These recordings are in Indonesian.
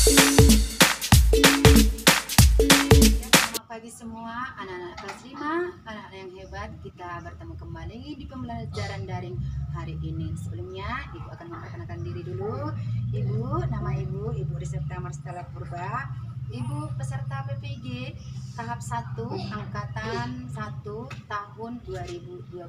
Selamat pagi semua anak-anak kelas 5, anak-anak yang hebat. Kita bertemu kembali di pembelajaran daring hari ini. Sebelumnya, Ibu akan memperkenalkan diri dulu. Ibu, nama Ibu Risepta Marstella Purba. Ibu peserta PPG tahap 1 angkatan 1 tahun 2020.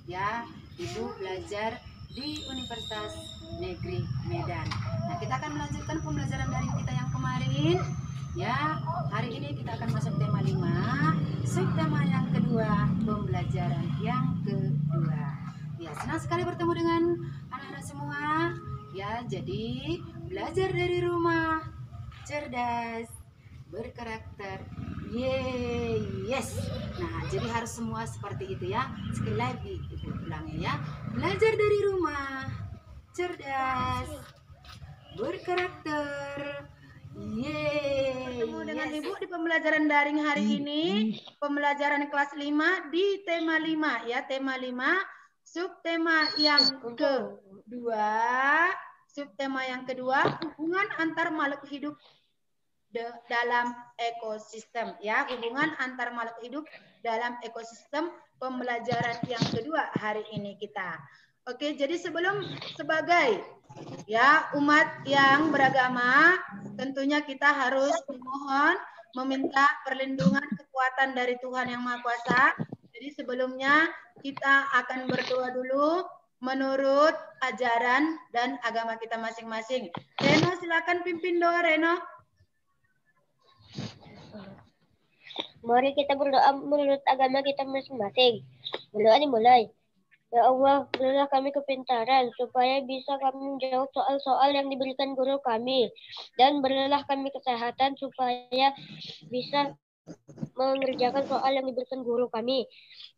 Ya, Ibu belajar di Universitas Negeri Medan. Nah, kita akan melanjutkan pembelajaran daring kita yang kemarin. Ya, hari ini kita akan masuk tema 5, subtema yang kedua, pembelajaran yang kedua. Ya, senang sekali bertemu dengan anak-anak semua. Ya, jadi belajar dari rumah, cerdas, berkarakter. Yes. Nah, jadi harus semua seperti itu ya. Sekali lagi Ibu ulangi ya. Belajar dari rumah, cerdas, berkarakter. Ketemu dengan Ibu di pembelajaran daring hari ini, pembelajaran kelas 5 di tema 5 ya, tema 5, subtema yang kedua, hubungan antar makhluk hidup dalam ekosistem ya, hubungan antar makhluk hidup dalam ekosistem, pembelajaran yang kedua hari ini kita. Oke, jadi sebagai ya umat yang beragama, tentunya kita harus meminta perlindungan kekuatan dari Tuhan Yang Maha Kuasa. Jadi sebelumnya kita akan berdoa dulu menurut ajaran dan agama kita masing-masing. Reno, silakan pimpin doa, Reno. Mari kita berdoa menurut agama kita masing-masing. Berdoa dimulai. Ya Allah, berilah kami kepintaran supaya bisa kami menjawab soal-soal yang diberikan guru kami. Dan berilah kami kesehatan supaya bisa mengerjakan soal yang diberikan guru kami.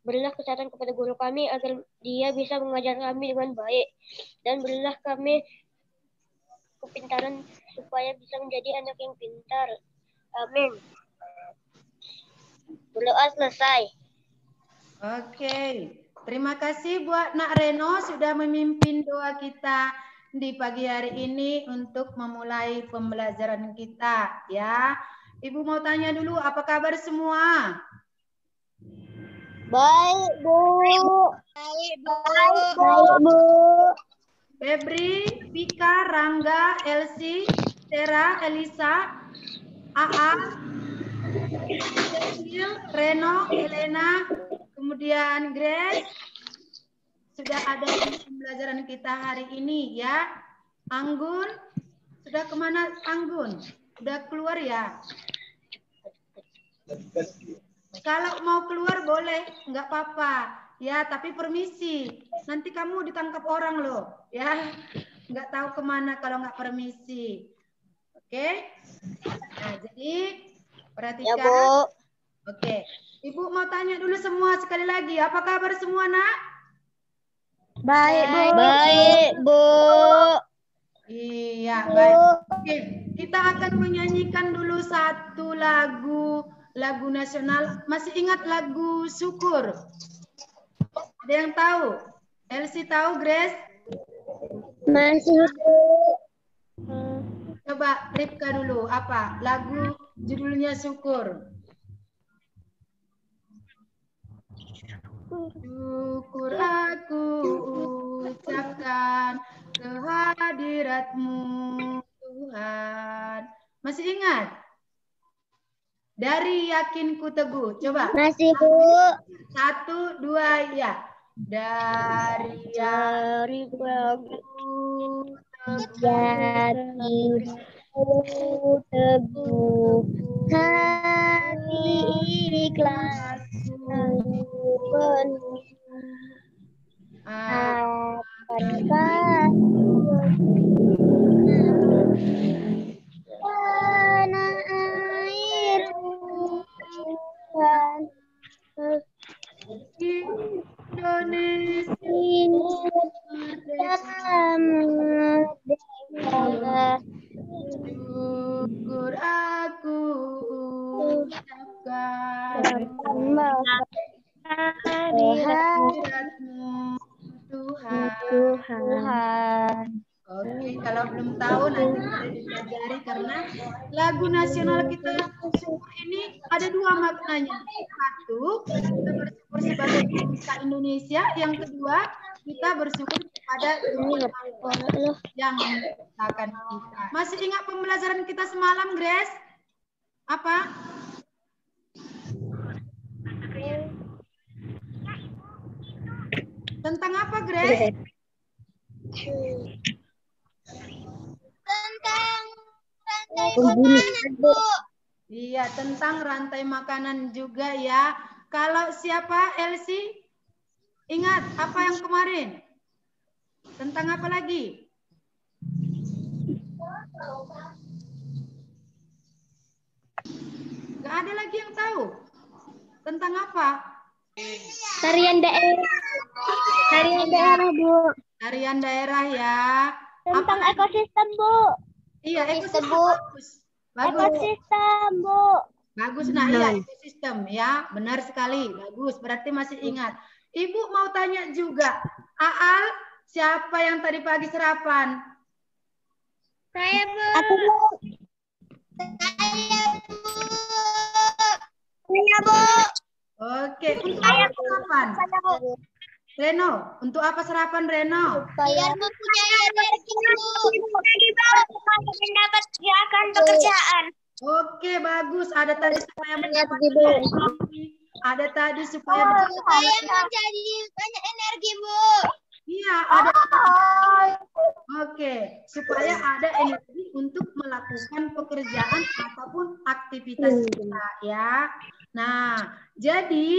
Berilah kesehatan kepada guru kami agar dia bisa mengajar kami dengan baik. Dan berilah kami kepintaran supaya bisa menjadi anak yang pintar. Amin. Berdoa selesai. Oke. Terima kasih buat Nak Reno sudah memimpin doa kita di pagi hari ini untuk memulai pembelajaran kita ya. Ibu mau tanya dulu, apa kabar semua? Baik, Bu. Baik, Bu. Baik, Bu. Febri, Vika, Rangga, Elsie, Tera, Elisa, AA, Cecil, Reno, Elena, kemudian Grace, sudah ada di pembelajaran kita hari ini ya. Anggun, sudah kemana Anggun? Sudah keluar ya? Kalau mau keluar boleh, nggak apa-apa. Ya, tapi permisi. Nanti kamu ditangkap orang loh. Ya, nggak tahu kemana kalau nggak permisi. Oke? Nah, jadi perhatikan. Ya, Bu. Oke. Ibu mau tanya dulu semua sekali lagi. Apa kabar semua, Nak? Baik, Bu. Baik, Bu. Iya, baik. Oke, kita akan menyanyikan dulu satu lagu nasional. Masih ingat lagu Syukur? Ada yang tahu? Elsie tahu, Grace? Masih, Bu. Coba Ripka dulu, apa? Lagu judulnya Syukur. Syukur aku ucapkan kehadirat-Mu Tuhan. Masih ingat? Dari Yakinku Teguh. Coba. Masih, Bu. 1, 2, ya. Dari Yakinku Teguh, hati ikhlas penuh. Apakah tanah air Tuhan Indonesia merdeka. Syukur aku ucapkan kehadirat-Mu Tuhan. Tuhan. Oke, kalau belum tahu nanti boleh dipelajari pelajari karena lagu nasional kita yang syukur ini ada dua maknanya. Satu, kita bersyukur sebagai bangsa Indonesia. Yang kedua, kita bersyukur kepada Tuhan yang menciptakan kita. Masih ingat pembelajaran kita semalam, Grace? Apa? Tentang apa, Grace? Tentang rantai makanan, Bu. Iya, tentang rantai makanan juga ya. Kalau siapa, Elsie? Ingat apa yang kemarin? Tentang apa lagi? Gak ada lagi yang tahu. Tentang apa? Tarian daerah. Tarian daerah, Bu. Tarian daerah ya. Tentang Apa? ekosistem, Bu. Iya, ekosistem Bu. bagus. Bagus. Ekosistem, Bu. Bagus. Nah, iya ekosistem ya. Benar sekali. Bagus. Berarti masih ingat. Ibu mau tanya juga. Aal, siapa yang tadi pagi sarapan? Saya, Bu. Aku, Bu. Saya, Bu. Saya, Bu. Oke, untuk apa sarapan? Reno, untuk apa sarapan Reno? Biar mempunyai energi, Bu. Mendapat akan pekerjaan. Oke, bagus. Ada tadi supaya mendapat energi. Ada tadi supaya Saya menjadi banyak energi, Bu. Iya, ada. Oke, supaya ada energi untuk melakukan pekerjaan ataupun aktivitas kita ya. Nah, jadi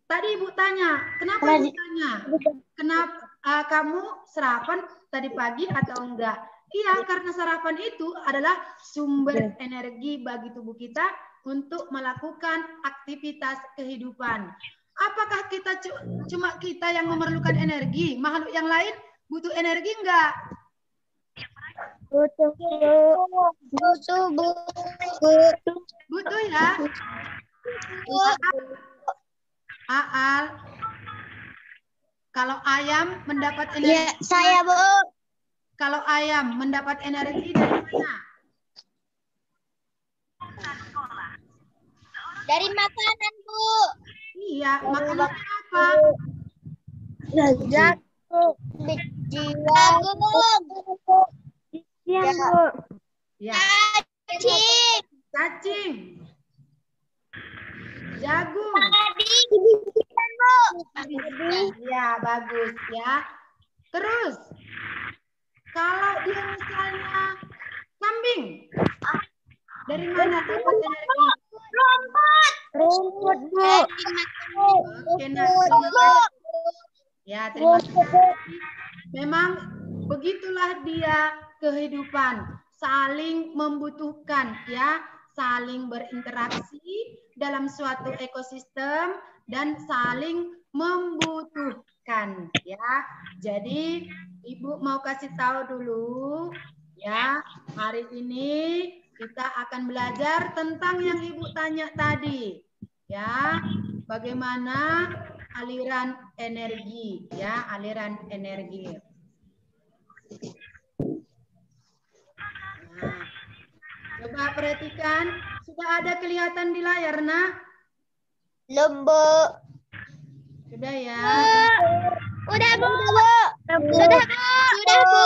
tadi Ibu tanya, kenapa Ibu tanya? Kenapa kamu sarapan tadi pagi atau enggak? Iya, karena sarapan itu adalah sumber energi bagi tubuh kita untuk melakukan aktivitas kehidupan. Apakah kita cuma kita yang memerlukan energi? Makhluk yang lain butuh energi enggak? Butuh, Bu. Butuh, Bu. Butuh ya? Aal, kalau ayam mendapat energi, Ya, saya, Bu. kalau ayam mendapat energi dari mana? Dari makanan, Bu. Iya, makanan apa? Jagung. Jagung. Iya, Bu. Ya, Cacing. cacing, jagung. Tadi dibijikan, Bu. Ya, bagus ya. Terus, kalau dia misalnya kambing, dari mana dapat energi? Rumput. Rumput, Bu. Oke, nah, terima kasih. Ya, terima kasih. Memang begitulah dia kehidupan, saling membutuhkan ya, saling berinteraksi dalam suatu ekosistem dan saling membutuhkan ya. Jadi Ibu mau kasih tahu dulu ya, hari ini kita akan belajar tentang yang Ibu tanya tadi ya, bagaimana aliran energi ya, aliran energi. Nah, coba perhatikan, sudah ada kelihatan di layar, nah? Lembu. Sudah ya. Udah, Bu. Sudah, Bu. Sudah, Bu.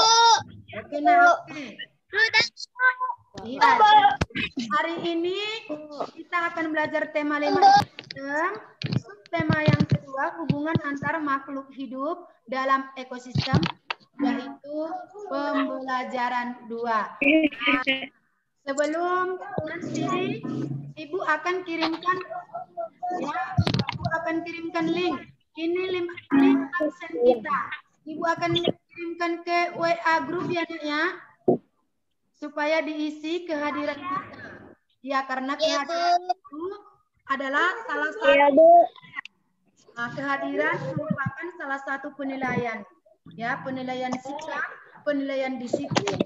Oke, nah, oke. Sudah, Bu. Iya, hari ini kita akan belajar tema 5 ekosistem. Subtema yang kedua, hubungan antar makhluk hidup dalam ekosistem, yaitu pembelajaran 2. Nah, sebelum nanti Ibu akan kirimkan ya, Ibu akan kirimkan link. Ini link absen kita. Ibu akan kirimkan ke WA grup ya, Nek, ya, supaya diisi kehadiran kita. Ya, karena kehadiran itu adalah salah satu kehadiran merupakan salah satu penilaian. Ya, penilaian sikap, penilaian disiplin.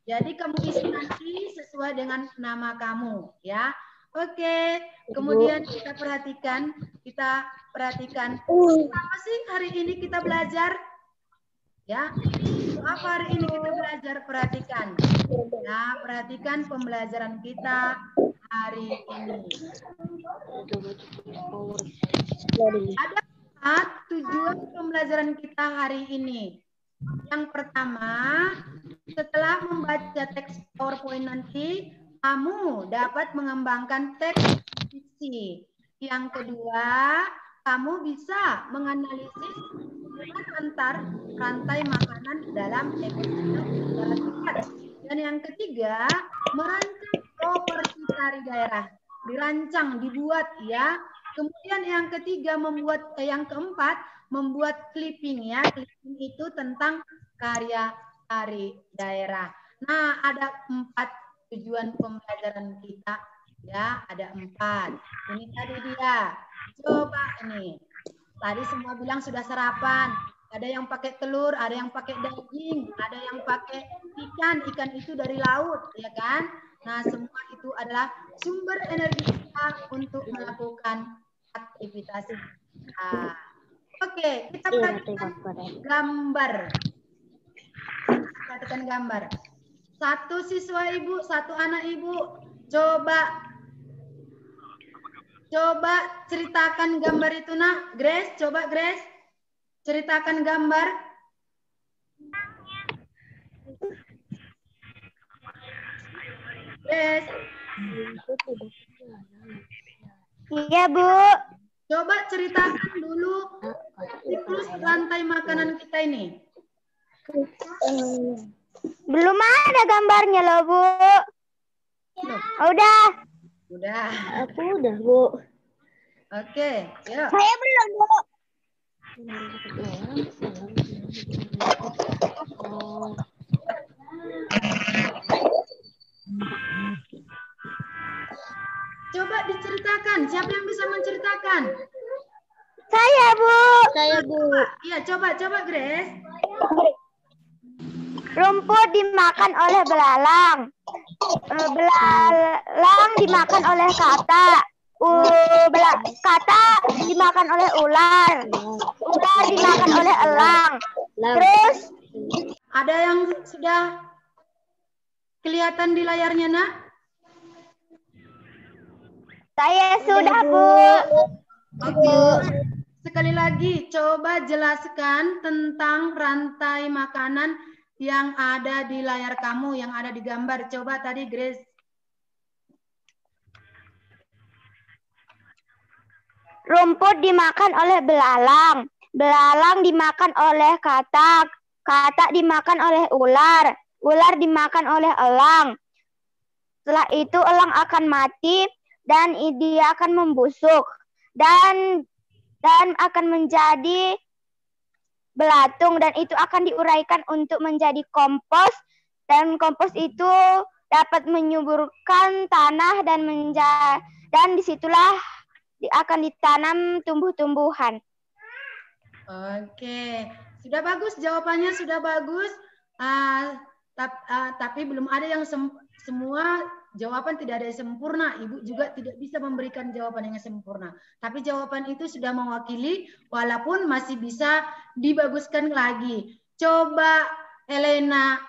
Jadi kamu isi nanti sesuai dengan nama kamu, ya. Oke, kemudian kita perhatikan apa sih hari ini kita belajar? Ya, untuk apa hari ini kita belajar? Perhatikan. Ya, perhatikan pembelajaran kita hari ini. Ada 4 tujuan pembelajaran kita hari ini. Yang pertama, setelah membaca teks PowerPoint nanti, kamu dapat mengembangkan teks diksi. Yang kedua, kamu bisa menganalisis hubungan antar rantai makanan dalam ekosistem. Dan yang ketiga, merancang properti tari daerah. Dirancang, dibuat ya. Kemudian yang ketiga yang keempat membuat clipping ya. Clipping itu tentang karya tari daerah. Nah, ada 4 tujuan pembelajaran kita ya, ada 4. Ini tadi dia. Coba ini. Tadi semua bilang sudah sarapan. Ada yang pakai telur, ada yang pakai daging, ada yang pakai ikan. Ikan itu dari laut, ya kan? Nah, semua itu adalah sumber energi kita untuk melakukan aktivitas. Nah, oke, kita perhatikan gambar. Perhatikan gambar. Satu siswa ibu, satu anak ibu. Coba ceritakan gambar itu, nak. Grace, coba Grace. Ceritakan gambar. Grace. Iya, Bu. Coba ceritakan dulu siklus rantai makanan kita ini. Belum ada gambarnya loh, Bu. Udah. Udah. Aku udah, Bu. Oke, yuk. Saya belum, Bu. Coba diceritakan. Siapa yang bisa menceritakan? Saya, Bu. Saya, Bu. Iya, coba Grace. Rumput dimakan oleh belalang. Belalang dimakan oleh kata. Kata dimakan oleh ular. Ular dimakan oleh elang. Terus Ada yang sudah kelihatan di layarnya, nak? saya sudah, Bu. Oke. Sekali lagi, coba jelaskan tentang rantai makanan yang ada di layar kamu, yang ada di gambar. Coba tadi Grace. Rumput dimakan oleh belalang. Belalang dimakan oleh katak. Katak dimakan oleh ular. Ular dimakan oleh elang. Setelah itu elang akan mati dan dia akan membusuk dan akan menjadi belatung dan itu akan diuraikan untuk menjadi kompos dan kompos itu dapat menyuburkan tanah dan disitulah akan ditanam tumbuh-tumbuhan. Oke, sudah bagus jawabannya, sudah bagus. Tapi belum ada yang semua jawaban, tidak ada yang sempurna. Ibu juga tidak bisa memberikan jawaban yang sempurna. Tapi jawaban itu sudah mewakili, walaupun masih bisa dibaguskan lagi. Coba Elena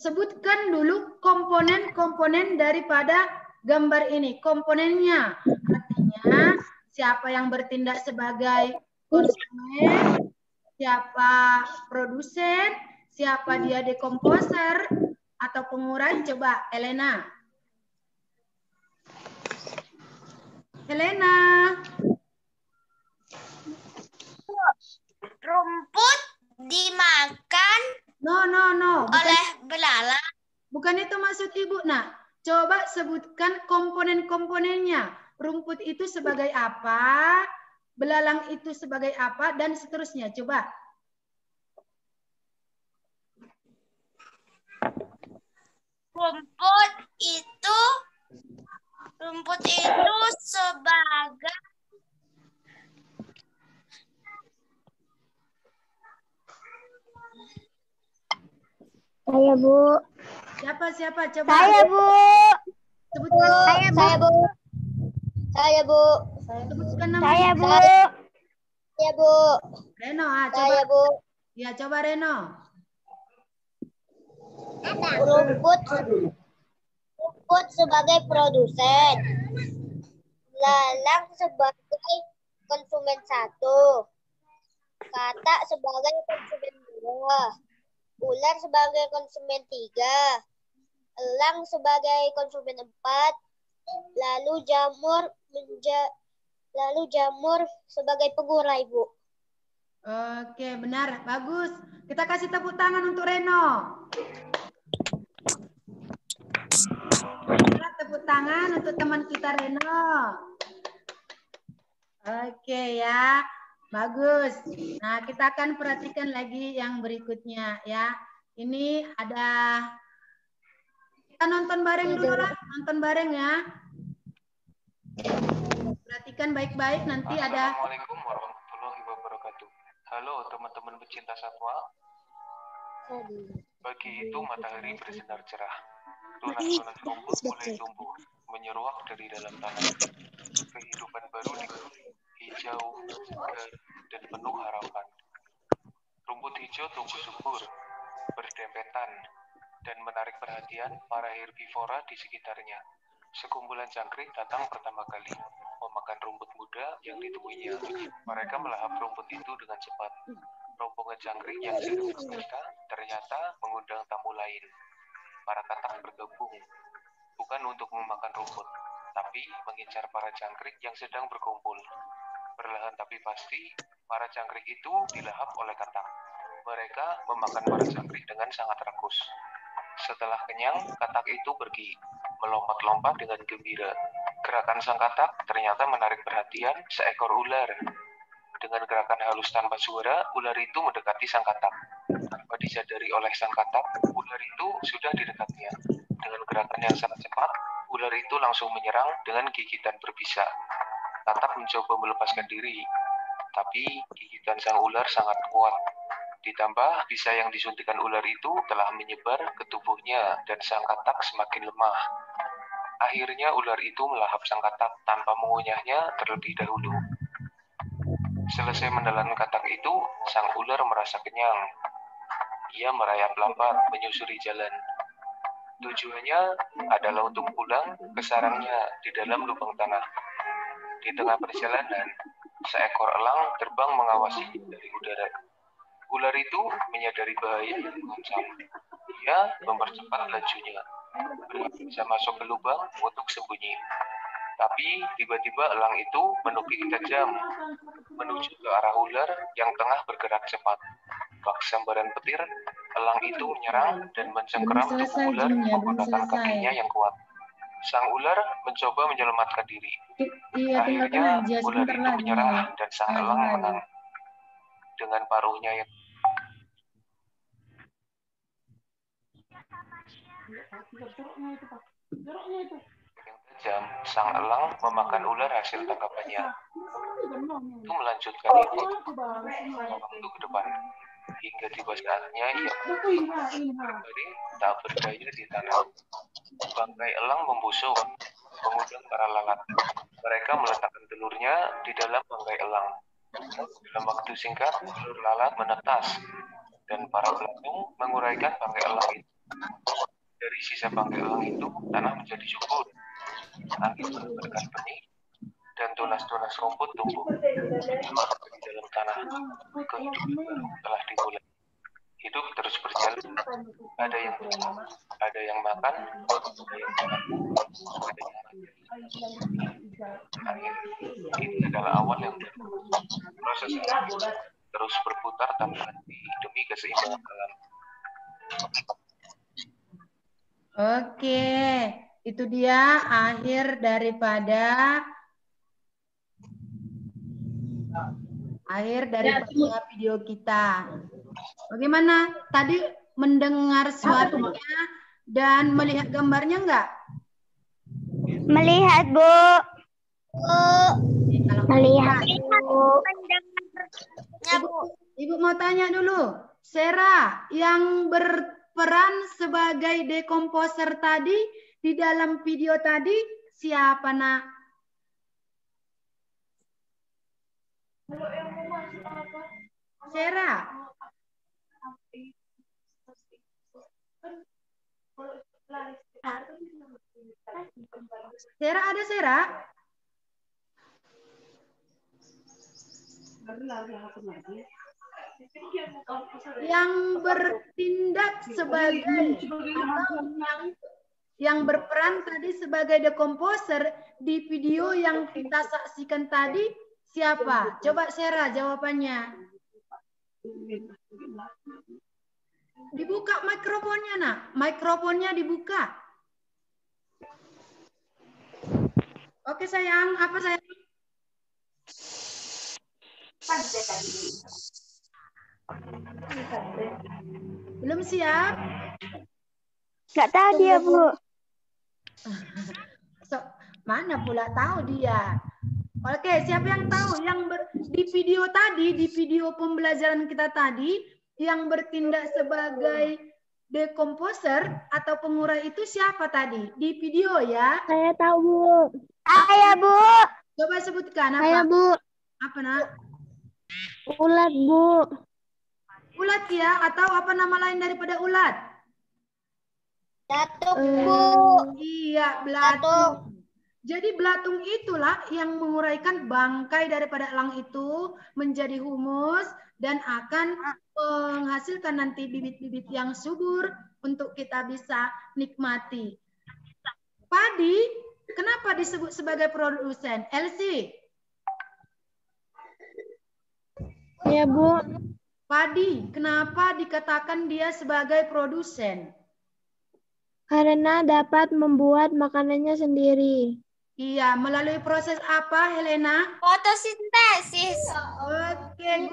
sebutkan dulu komponen-komponen daripada gambar ini. Komponennya artinya siapa yang bertindak sebagai konsumen, siapa produsen, siapa dia dekomposer atau pengurai. Coba Elena. Rumput dimakan oleh belalang. Bukan itu maksud ibu. Nah, coba sebutkan komponen-komponennya. Rumput itu sebagai apa? Belalang itu sebagai apa? Dan seterusnya. Coba. Rumput itu sebagai Saya, Bu. Siapa? Coba. saya, Bu. Sebutkan. Saya, Bu. Saya, Bu. Sebutkan nama. Saya, Bu. Saya, Bu. Reno, coba. Saya, Bu. Ya, coba Reno. Rumput sebagai produsen. Lalang sebagai konsumen 1. Katak sebagai konsumen 2. Ular sebagai konsumen 3. Elang sebagai konsumen 4. Lalu jamur sebagai pengurai, Bu. Oke, benar. Bagus. Kita kasih tepuk tangan untuk Reno. Tepuk tangan untuk teman kita Reno. Oke ya. Bagus. Nah, kita akan perhatikan lagi yang berikutnya ya. Ini ada, kita nonton bareng dulu lah. Nonton bareng ya. Perhatikan baik-baik, nanti ada. Assalamualaikum warahmatullahi wabarakatuh. Halo teman-teman pecinta satwa. Pagi itu matahari bersinar cerah. Tunas-tunas rumput mulai tumbuh, menyeruak dari dalam tanah. Kehidupan baru di hijau, segar, dan penuh harapan. Rumput hijau tumbuh subur, berdempetan, dan menarik perhatian para herbivora di sekitarnya. Sekumpulan jangkrik datang pertama kali, memakan rumput muda yang ditemuinya. Mereka melahap rumput itu dengan cepat. Rombongan jangkrik yang sedang berpesta ternyata mengundang tamu lain. Para katak bergabung, bukan untuk memakan rumput, tapi mengincar para jangkrik yang sedang berkumpul. Perlahan tapi pasti, para jangkrik itu dilahap oleh katak. Mereka memakan para jangkrik dengan sangat rakus. Setelah kenyang, katak itu pergi, melompat-lompat dengan gembira. Gerakan sang katak ternyata menarik perhatian seekor ular. Dengan gerakan halus tanpa suara, ular itu mendekati sang katak. Tanpa disadari oleh sang katak, ular itu sudah di dekatnya. Dengan gerakan yang sangat cepat, ular itu langsung menyerang dengan gigitan berbisa. Katak mencoba melepaskan diri, tapi gigitan sang ular sangat kuat. Ditambah bisa yang disuntikan ular itu telah menyebar ke tubuhnya dan sang katak semakin lemah. Akhirnya ular itu melahap sang katak tanpa mengunyahnya terlebih dahulu. Selesai menelan katak itu, sang ular merasa kenyang. Ia merayap lambat menyusuri jalan. Tujuannya adalah untuk pulang ke sarangnya di dalam lubang tanah. Di tengah perjalanan, seekor elang terbang mengawasi dari udara. Ular itu menyadari bahaya yang mengancam. Ia mempercepat lajunya, bisa masuk ke lubang untuk sembunyi. Tapi tiba-tiba elang itu menukik tajam menuju ke arah ular yang tengah bergerak cepat. Bak sambaran petir, elang itu menyerang dan mencengkeram tubuh ular menggunakan kakinya yang kuat. Sang ular mencoba menyelamatkan diri. Akhirnya ular itu menyerah dan sang elang menang. Dengan paruhnya yang tajam, sang elang memakan ular hasil tangkapannya. Itu melanjutkan waktu ke depan. Hingga tiba saatnya ia berbaring tak berdaya di tanah. Bangkai elang membusuk, mengundang para lalat. Mereka meletakkan telurnya di dalam bangkai elang. Dalam waktu singkat, telur lalat menetas, dan para belatung menguraikan bangkai elang itu. Dari sisa bangkai elang itu, tanah menjadi subur. Angin menebarkan benih, dan tunas-tunas rumput tumbuh di dalam tanah. Kehidupan telah dimulai. Hidup terus berjalan. Ada yang tumbuh, ada yang makan, ada yang makan, ada yang mati. Akhir ini adalah awal yang baru. Proses ini terus berputar tanpa henti demi keseimbangan alam. Oke, itu dia akhir daripada video kita. Bagaimana? Tadi mendengar suaranya dan melihat gambarnya enggak? Melihat, Bu. Melihat, Bu. Ibu mau tanya dulu, Sera yang berperan sebagai dekomposer tadi di dalam video tadi siapa, Nak? Sera. Sera ada Sera? Yang bertindak sebagai atau yang berperan tadi sebagai decomposer di video yang kita saksikan tadi siapa? Coba Sera jawabannya. Dibuka mikrofonnya, Nak. Mikrofonnya dibuka. Oke sayang, apa sayang? Belum siap? Nggak tahu dia, Bu. So, mana pula tahu dia. Oke, siapa yang tahu yang di video tadi, di video pembelajaran kita tadi, yang bertindak sebagai decomposer atau pengurai itu siapa tadi? Di video ya? Saya tahu, Bu. Saya, Bu. Coba sebutkan apa? Saya, Bu. Apa, Nak? Ulat, Bu. Ulat ya? Atau apa nama lain daripada ulat? Datuk, Bu. Iya, belatung. Jadi belatung itulah yang menguraikan bangkai daripada elang itu menjadi humus dan akan menghasilkan nanti bibit-bibit yang subur untuk kita bisa nikmati. Padi, kenapa disebut sebagai produsen? Elsie? Ya, Bu. Padi, kenapa dikatakan dia sebagai produsen? Karena dapat membuat makanannya sendiri. Iya, melalui proses apa, Helena? Fotosintesis. Oke,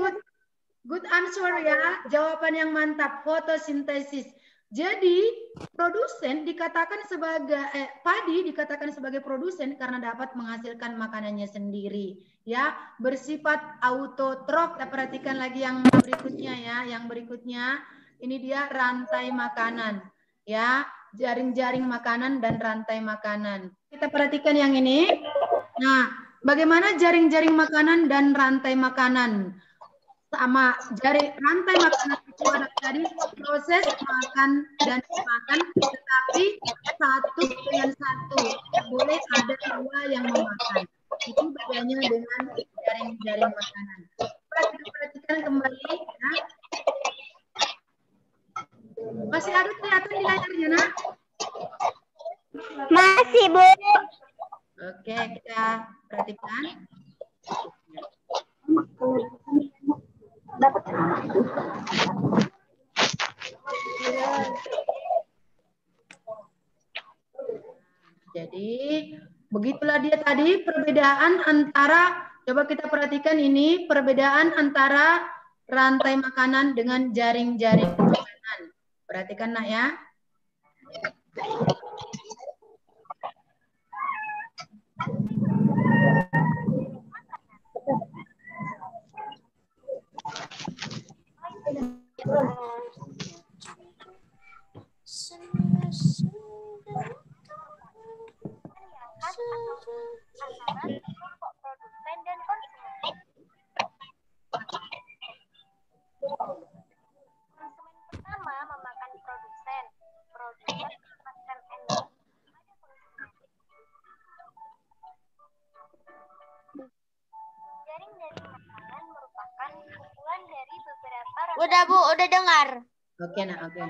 good answer ya. Jawaban yang mantap, fotosintesis. Jadi, produsen dikatakan sebagai padi dikatakan sebagai produsen karena dapat menghasilkan makanannya sendiri, ya. Bersifat autotrof. Kita perhatikan lagi yang berikutnya ya. Yang berikutnya, ini dia rantai makanan, ya. Jaring-jaring makanan dan rantai makanan. Kita perhatikan yang ini. Nah, bagaimana jaring-jaring makanan dan rantai makanan? Sama rantai makanan itu ada tadi proses makan dan makan, tetapi satu dengan satu. Tidak boleh ada dua yang memakan. Itu bedanya dengan jaring-jaring makanan. Kita perhatikan kembali. Ya. Masih ada kelihatan di layarnya, Nak? Masih, Bu. Oke, kita perhatikan. Jadi, begitulah dia tadi perbedaan antara, coba kita perhatikan ini, perbedaan antara rantai makanan dengan jaring-jaring makanan. Perhatikan, Nak, ya. Produsen dan konsumen. Konsumen pertama memakan produsen. Produsen mendapatkan energi pada konsumen. Jaring-jaring makanan merupakan kumpulan dari beberapa rantai. Udah, Bu. Udah dengar. Oke, Nak, oke.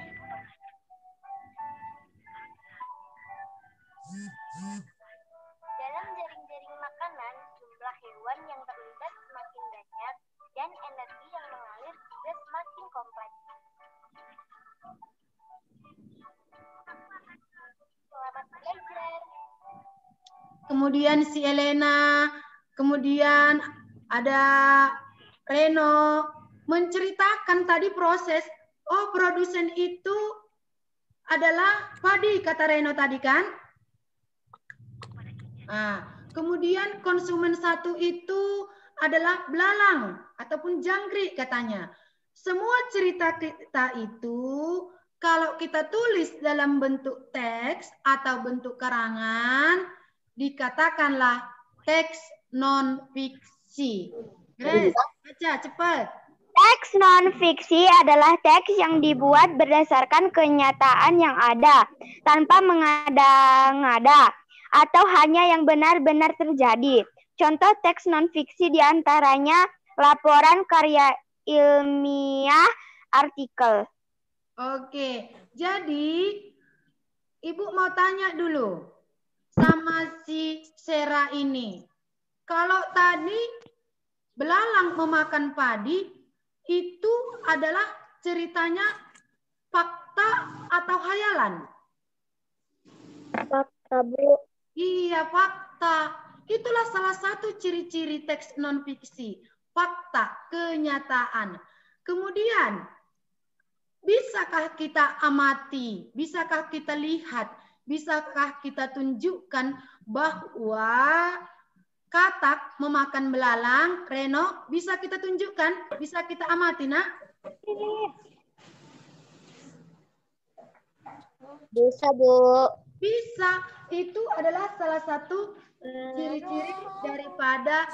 Dalam jaring-jaring makanan, jumlah hewan yang terlibat semakin banyak dan energi yang mengalir juga semakin kompleks. Selamat belajar. Kemudian si Elena, kemudian ada Reno menceritakan tadi proses. Oh, produsen itu adalah padi, kata Reno tadi kan? Nah, kemudian konsumen satu itu adalah belalang ataupun jangkrik katanya. Semua cerita kita itu kalau kita tulis dalam bentuk teks atau bentuk karangan dikatakanlah teks non fiksi. Guys, baca cepat. Teks non-fiksi adalah teks yang dibuat berdasarkan kenyataan yang ada, tanpa mengada-ngada, atau hanya yang benar-benar terjadi. Contoh teks non-fiksi diantaranya laporan karya ilmiah, artikel. Oke, jadi Ibu mau tanya dulu sama si Sera ini. Kalau tadi belalang memakan padi, itu adalah ceritanya fakta atau hayalan? Fakta, Bu. Iya, fakta. Itulah salah satu ciri-ciri teks non-fiksi. Fakta, kenyataan. Kemudian, bisakah kita amati? Bisakah kita lihat? Bisakah kita tunjukkan bahwa katak memakan belalang? Reno, bisa kita tunjukkan? Bisa kita amati, nak? Bisa, Bu. Bisa. Itu adalah salah satu ciri-ciri daripada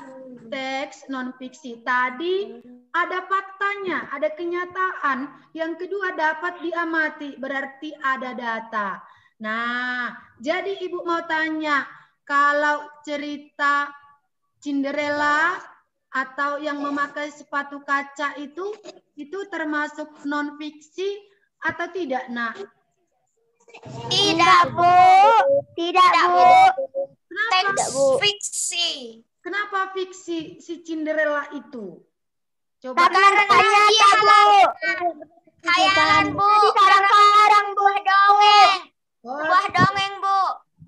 teks non-fiksi. Tadi ada faktanya, ada kenyataan. Yang kedua dapat diamati, berarti ada data. Nah, jadi Ibu mau tanya, kalau cerita Cinderella atau yang memakai sepatu kaca itu termasuk non-fiksi atau tidak, nak? Tidak, Bu. Tidak, Bu. Kenapa? Teks fiksi. Kenapa fiksi si Cinderella itu? Coba. Karena nyata, Bu. Hayalan, Bu. Sarang-sarang, Bu. Buah dongeng. Oh, Buah dongeng, Bu.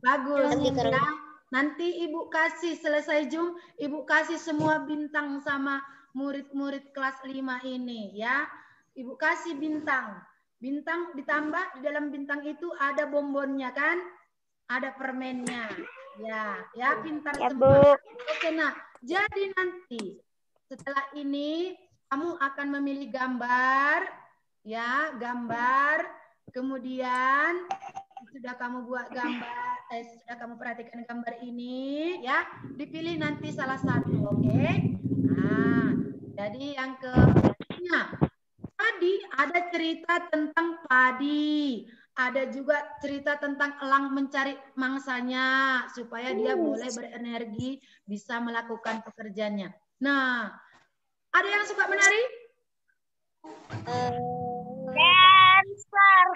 bagus. Nanti kalau- Ya. Nanti Ibu kasih selesai Zoom, Ibu kasih semua bintang sama murid-murid kelas 5 ini ya. Ibu kasih bintang. Bintang ditambah di dalam bintang itu ada bonbonnya kan? Ada permennya. Ya, pintar Ya, semua. Bu. Oke, nah, jadi nanti setelah ini kamu akan memilih gambar, ya, gambar. Kemudian sudah kamu buat gambar, sudah kamu perhatikan gambar ini, ya, dipilih nanti salah satu, oke? Nah, jadi yang tadi ada cerita tentang padi, ada juga cerita tentang elang mencari mangsanya supaya dia boleh berenergi, bisa melakukan pekerjaannya. Nah, ada yang suka menari? Dancer.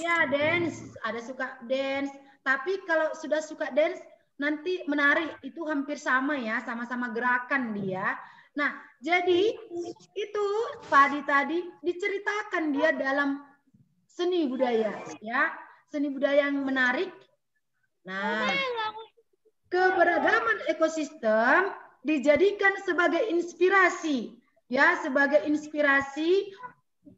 Ya, dance. Ada suka dance. Tapi kalau sudah suka dance, nanti menari itu hampir sama ya, sama-sama gerakan dia. Nah, jadi itu padi tadi diceritakan dia dalam seni budaya, ya. Seni budaya yang menarik. Nah, keberagaman ekosistem dijadikan sebagai inspirasi, ya, sebagai inspirasi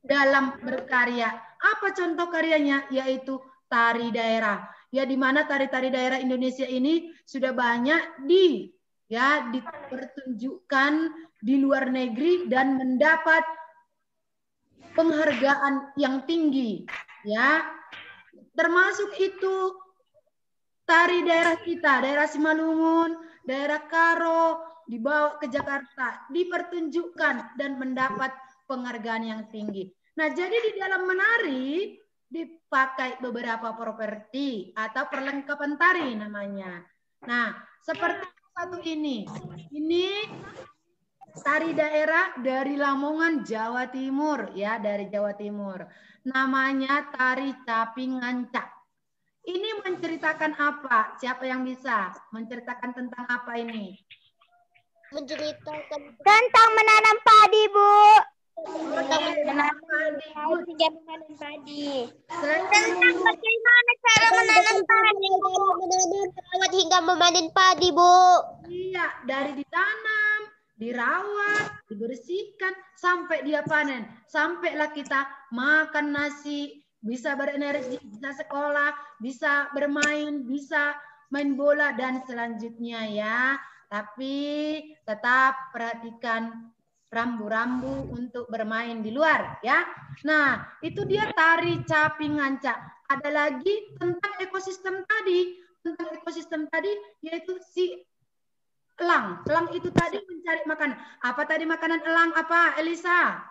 dalam berkarya. Apa contoh karyanya? Yaitu tari daerah. Ya, di mana tari-tari daerah Indonesia ini sudah banyak dipertunjukkan di luar negeri dan mendapat penghargaan yang tinggi, ya. Termasuk itu tari daerah kita, daerah Simalungun, daerah Karo, dibawa ke Jakarta, dipertunjukkan dan mendapat penghargaan yang tinggi. Nah, jadi di dalam menari dipakai beberapa properti atau perlengkapan tari namanya. Nah, seperti satu ini. Ini tari daerah dari Lamongan, Jawa Timur, ya, dari Jawa Timur. Namanya tari caping ngancak. Ini menceritakan apa? Siapa yang bisa menceritakan tentang apa ini? Menceritakan Tentang menanam padi, Bu. tentang menanam padi. Tentang bagaimana cara menanam padi, Bu. Merawat hingga memanen padi, Bu. Iya, dari ditanam, dirawat, dibersihkan, sampai dia panen. Sampailah kita makan nasi, bisa berenergi, bisa sekolah, bisa bermain, bisa main bola, dan selanjutnya ya. Tapi tetap perhatikan rambu-rambu untuk bermain di luar ya. Nah, itu dia tari caping ngancak. Ada lagi tentang ekosistem tadi. Tentang ekosistem tadi yaitu si elang. Elang itu tadi mencari makanan. Apa tadi makanan elang apa, Elisa?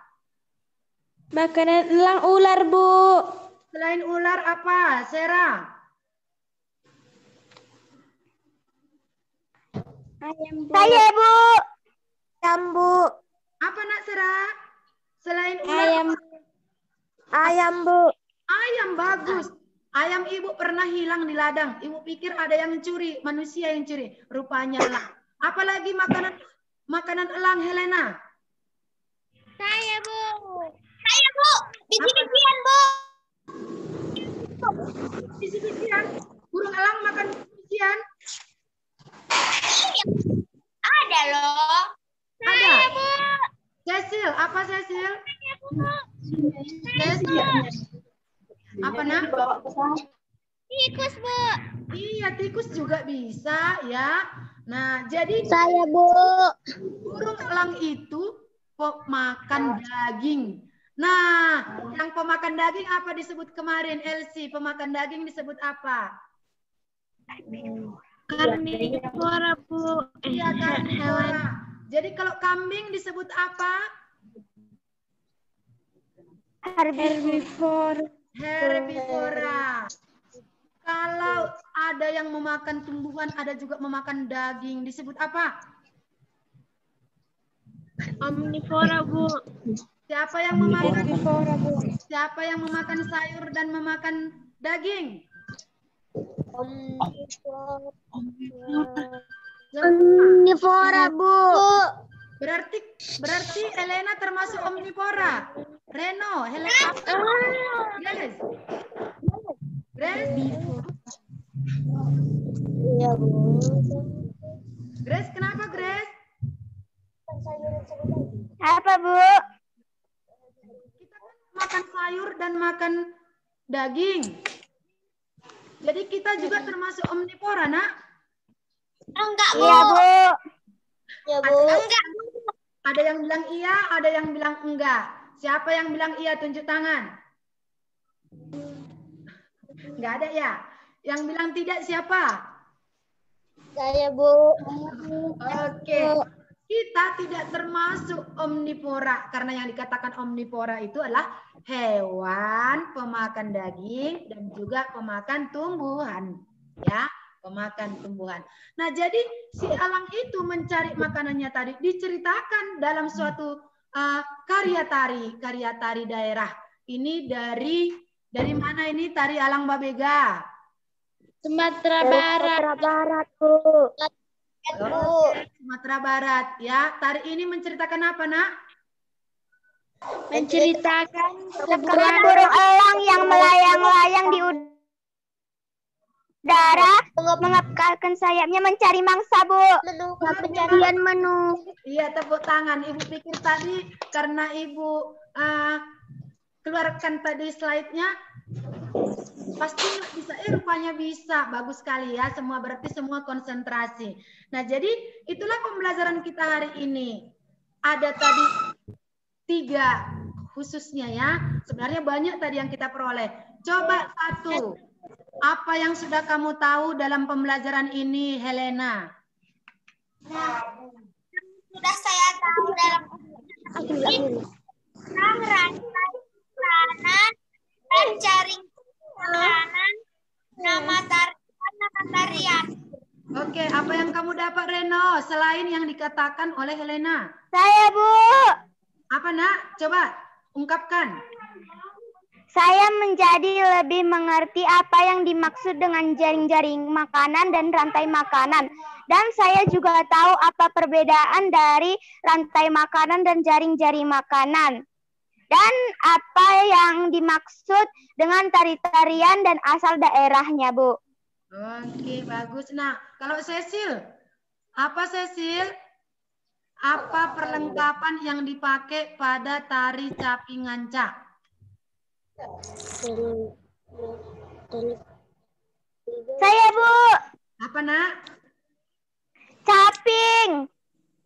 Makanan elang ular, Bu. Selain ular apa, Sera? Ayam, Bu. Saya, Bu. Ayam, Bu. Apa nak, Sera? Selain ular Ayam. Ayam, Bu. ayam, bagus. Ayam ibu pernah hilang di ladang. Ibu pikir ada yang curi, manusia yang curi. Rupanya elang. Apalagi makanan elang, Helena? Saya, Bu. Saya, Bu. Biji-bijian, Bu. Biji-bijian. Burung elang makan biji-bijian? Iya. Ada loh. Ada. Bu. Cecil, apa Cecil? Cecil. Apa nak? Tikus, Bu. Iya, tikus juga bisa ya. Nah, jadi Saya, Bu. burung elang itu pemakan daging. Nah, yang pemakan daging apa disebut kemarin, Elsie? Pemakan daging disebut apa? Karnivora, Bu. Iya, karnivora. Jadi kalau kambing disebut apa? Herbivora. Herbivora. Kalau ada yang memakan tumbuhan, ada juga memakan daging, disebut apa? Omnivora, Bu. Siapa yang memakan Herbivora, Bu. Siapa yang memakan sayur dan memakan daging? Omnivora, Bu. Berarti Elena termasuk omnivora. Reno, Helena, Grace. Grace, Iya, Bu. Grace, kenapa Grace? Apa, Bu? Kita kan makan sayur dan makan daging. Jadi kita juga termasuk omnivora, nak. Enggak, Bu. Iya, Bu. Iya, Bu. Enggak, Bu. Ada yang bilang iya, ada yang bilang enggak. Siapa yang bilang iya, tunjuk tangan. Enggak ada ya. Yang bilang tidak siapa? Saya, Bu. Oke. Kita tidak termasuk omnivora karena yang dikatakan omnivora itu adalah hewan pemakan daging dan juga pemakan tumbuhan, ya, pemakan tumbuhan. Nah, jadi si elang itu mencari makanannya tadi diceritakan dalam suatu karya tari daerah. Ini dari mana ini tari Alang Babega? Sumatera Barat. Sumatera Barat, Bu. Sumatera Barat, ya. Tari ini menceritakan apa, nak? Menceritakan Sebuah burung elang yang melayang-layang di udara, mengepalkan sayapnya mencari mangsa, Bu. Pencarian menu. Iya, tepuk tangan. Ibu pikir tadi karena Ibu keluarkan tadi slide-nya, pasti nggak bisa. Rupanya bisa. Bagus sekali ya. Semua berarti semua konsentrasi. Nah, jadi itulah pembelajaran kita hari ini. Ada tadi 3 khususnya ya. Sebenarnya banyak tadi yang kita peroleh. Coba 1. Apa yang sudah kamu tahu dalam pembelajaran ini, Helena? Sudah saya tahu dalam rantai makanan dan jaring makanan, nama tarian. Oke, apa yang kamu dapat, Reno, selain yang dikatakan oleh Helena? Saya, Bu. Apa, nak? Coba ungkapkan. Saya menjadi lebih mengerti apa yang dimaksud dengan jaring-jaring makanan dan rantai makanan. Dan saya juga tahu apa perbedaan dari rantai makanan dan jaring-jaring makanan. Dan apa yang dimaksud dengan tari-tarian dan asal daerahnya, Bu. Oke, bagus. Nah, kalau Cecil, apa Cecil? Apa perlengkapan yang dipakai pada tari caping ngancak? Saya, Bu. Apa, nak? Caping.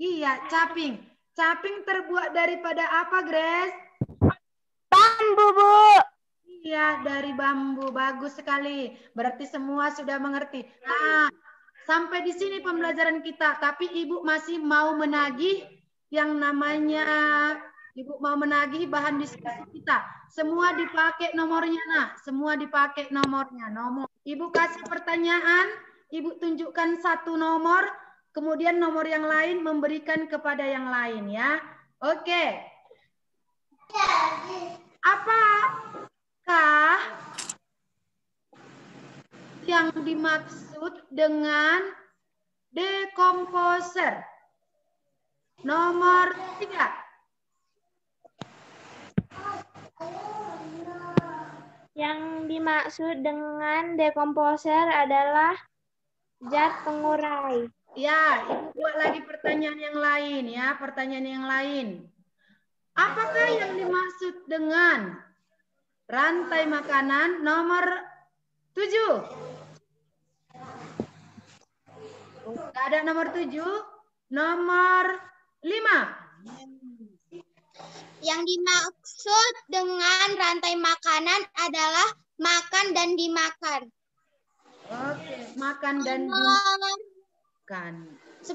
Iya, caping. Caping terbuat daripada apa, Grace? Bambu, Bu. Iya, dari bambu. Bagus sekali. Berarti semua sudah mengerti. Nah, sampai di sini pembelajaran kita. Tapi Ibu masih mau menagih yang namanya Ibu mau menagih bahan diskusi kita. Semua dipakai nomornya, nak. Semua dipakai nomornya. Ibu kasih pertanyaan, Ibu tunjukkan satu nomor, kemudian nomor yang lain memberikan kepada yang lain ya. Oke. Apakah yang dimaksud dengan dekomposer? Nomor 3. Yang dimaksud dengan dekomposer adalah zat pengurai. Ya, Ibu buat lagi pertanyaan yang lain ya, pertanyaan yang lain. Apakah yang dimaksud dengan rantai makanan? Nomor 7. Enggak ada nomor 7. Nomor 5. Yang dimaksud dengan rantai makanan adalah makan dan dimakan. Oke, makan dan Nomor dimakan. 10.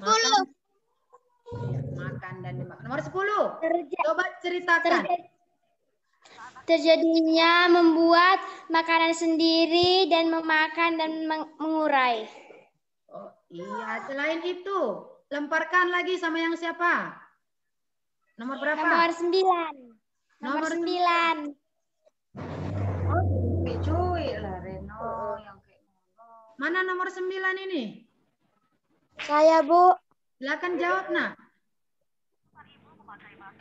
Makan dan dimakan. Nomor 10. Coba ceritakan. Terjadinya membuat makanan sendiri dan memakan dan mengurai. Oh, iya, selain itu, lemparkan lagi sama yang siapa? Nomor berapa? Nomor 9. Nomor 9. Oh, cuy lah Reno yang kayak mana nomor 9 ini? Saya, Bu. Silakan jawab, nak.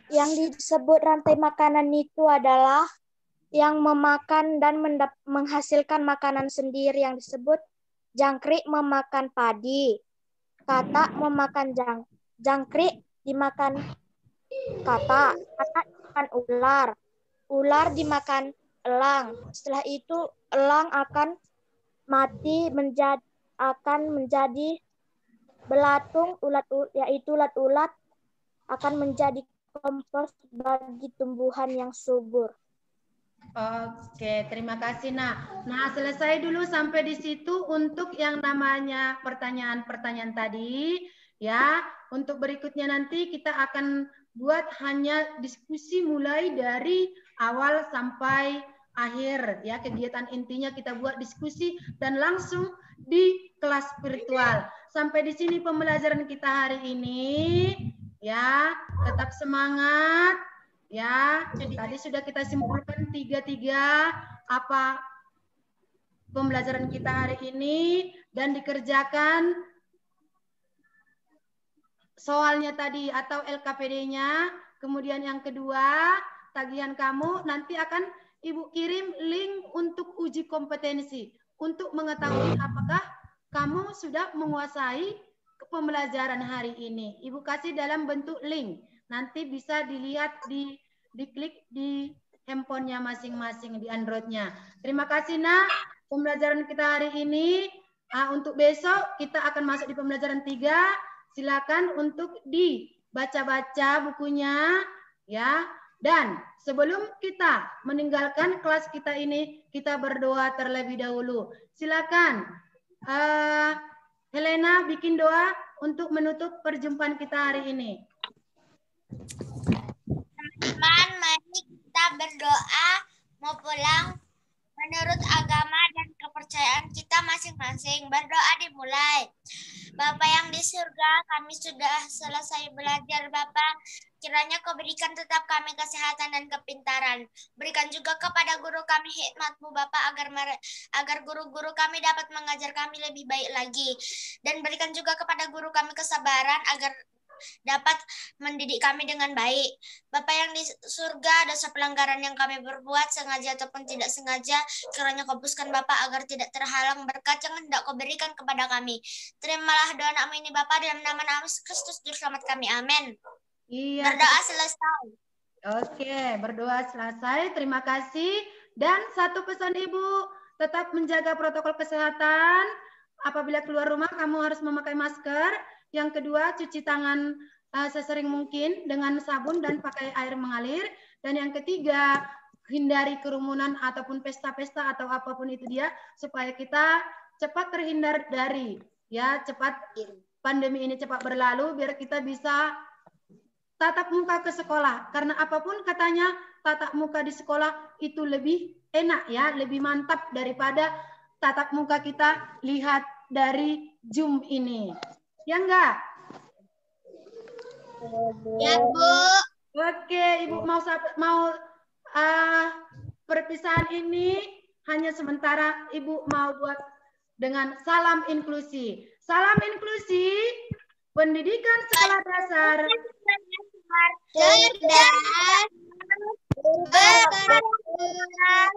Yang disebut rantai makanan itu adalah yang memakan dan menghasilkan makanan sendiri, yang disebut jangkrik memakan padi, katak memakan jangkrik dimakan katak dimakan ular, ular dimakan elang. Setelah itu elang akan mati akan menjadi belatung, yaitu ulat-ulat akan menjadi kompos bagi tumbuhan yang subur. Oke, terima kasih, nak. Nah, selesai dulu sampai di situ untuk yang namanya pertanyaan-pertanyaan tadi. Ya, untuk berikutnya nanti kita akan buat hanya diskusi mulai dari awal sampai akhir. Ya, kegiatan intinya kita buat diskusi dan langsung di kelas virtual. Sampai di sini pembelajaran kita hari ini. Ya, tetap semangat. Ya, tadi sudah kita simpulkan tiga apa pembelajaran kita hari ini dan dikerjakan soalnya tadi atau LKPD-nya. Kemudian yang kedua, tagihan kamu nanti akan Ibu kirim link untuk uji kompetensi untuk mengetahui apakah kamu sudah menguasai pembelajaran hari ini. Ibu kasih dalam bentuk link. Nanti bisa dilihat diklik di handphonenya masing-masing di Android-nya. Terima kasih, nak. Pembelajaran kita hari ini. Untuk besok kita akan masuk di pembelajaran 3. Silakan untuk dibaca-baca bukunya, ya. Dan sebelum kita meninggalkan kelas kita ini, kita berdoa terlebih dahulu. Silakan, Helena bikin doa untuk menutup perjumpaan kita hari ini. Teman-teman, mari kita berdoa mau pulang menurut agama dan kepercayaan kita masing-masing. Berdoa dimulai. Bapak yang di surga, kami sudah selesai belajar, Bapak. Kiranya Kau berikan tetap kami kesehatan dan kepintaran. Berikan juga kepada guru kami hikmat-Mu, Bapak, agar guru-guru kami dapat mengajar kami lebih baik lagi. Dan berikan juga kepada guru kami kesabaran agar dapat mendidik kami dengan baik. Bapak yang di surga, dosa pelanggaran yang kami berbuat sengaja ataupun tidak sengaja, kiranya Kau hapuskan Bapak agar tidak terhalang berkat yang hendak Kau berikan kepada kami. Terimalah doa kami ini Bapak, dalam nama Yesus Kristus Juru Selamat kami. Amin. Iya. Berdoa selesai. Oke, berdoa selesai. Terima kasih. Dan satu pesan Ibu, tetap menjaga protokol kesehatan. Apabila keluar rumah, kamu harus memakai masker. Yang kedua, cuci tangan sesering mungkin dengan sabun dan pakai air mengalir. Dan yang ketiga, hindari kerumunan ataupun pesta-pesta atau apapun itu dia, supaya kita cepat terhindar dari, ya, cepat pandemi ini cepat berlalu, biar kita bisa tatap muka ke sekolah. Karena apapun katanya, tatap muka di sekolah itu lebih enak ya, lebih mantap daripada tatap muka kita lihat dari Zoom ini. Ya enggak? Ya, Bu. Oke, Ibu mau perpisahan ini hanya sementara. Ibu mau buat dengan salam inklusi. Salam inklusi, pendidikan sekolah dasar. Cerdas, berkelanjutan,